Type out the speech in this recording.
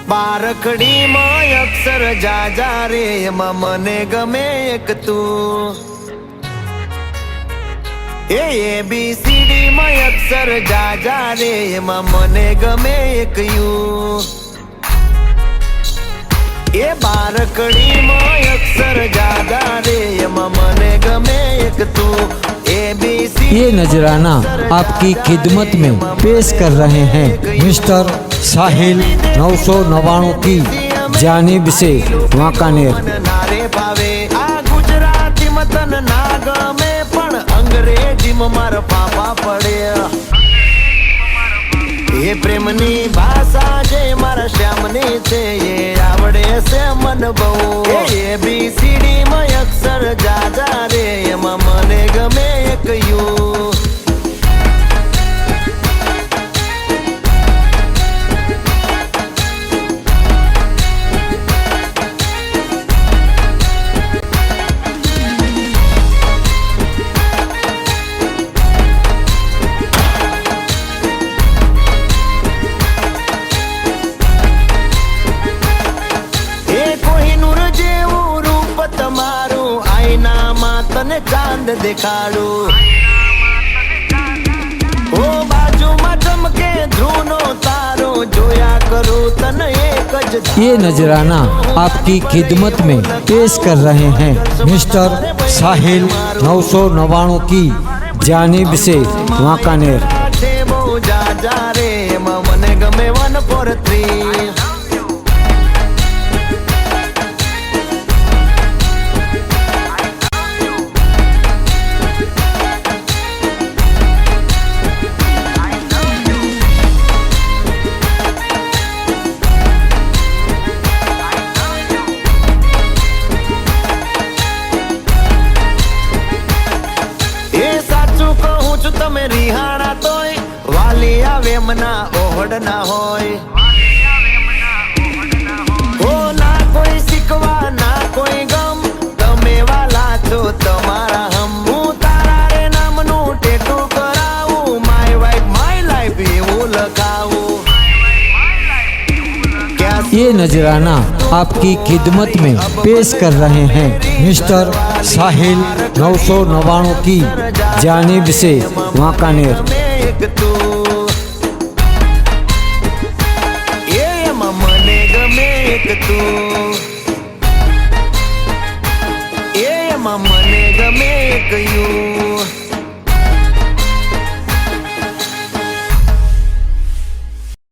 બારકડી માં અક્ષર જાજા રે એમાં મને ગમે એક તું ABCD માં અક્ષર જાજા રે એમાં મને ગમે એક યુ બારકડી માં અક્ષર જાજા રે એમાં મને ગમે એક તું ABCD। ये नजराना आपकी खिदमत में पेश कर रहे हैं मिस्टर साहिल 999 की जानिब से वांकानेर। नारे भावे आ गुजराती मतन ना गमे पण अंग्रेजी में मार पापा पड़े ये प्रेमनी भाषा जे मारा श्यामनी छे ये आवड़े से मन बहु ABCD में अक्षर जाजा रे एमा मने गमे एक यू तने चांद दिखाड़ू ओ बाजू में चमके धूनो तारो जोया करू तने एक ज। ये नजराना आपकी खिदमत में पेश कर रहे हैं मिस्टर साहिल 999 की जानिब से वांकानेर। मने गमे 143 તમે રિહાણા તોય વાલી આવે મના ઓહડ ના હોય ઓ ના કોઈ શીખવા ના કોઈ ગમ તમે વાલા છો તમારા હમ હું તારા રે નામનું ટેટુ કરાવું માય વાઇફ માય લાઈફ એવું લખાવું। ये नजराना आपकी खिदमत में पेश कर रहे हैं मिस्टर साहिल 999 की जानिब से वांकानेर। मने गमे एक तू मने गमे एक यू।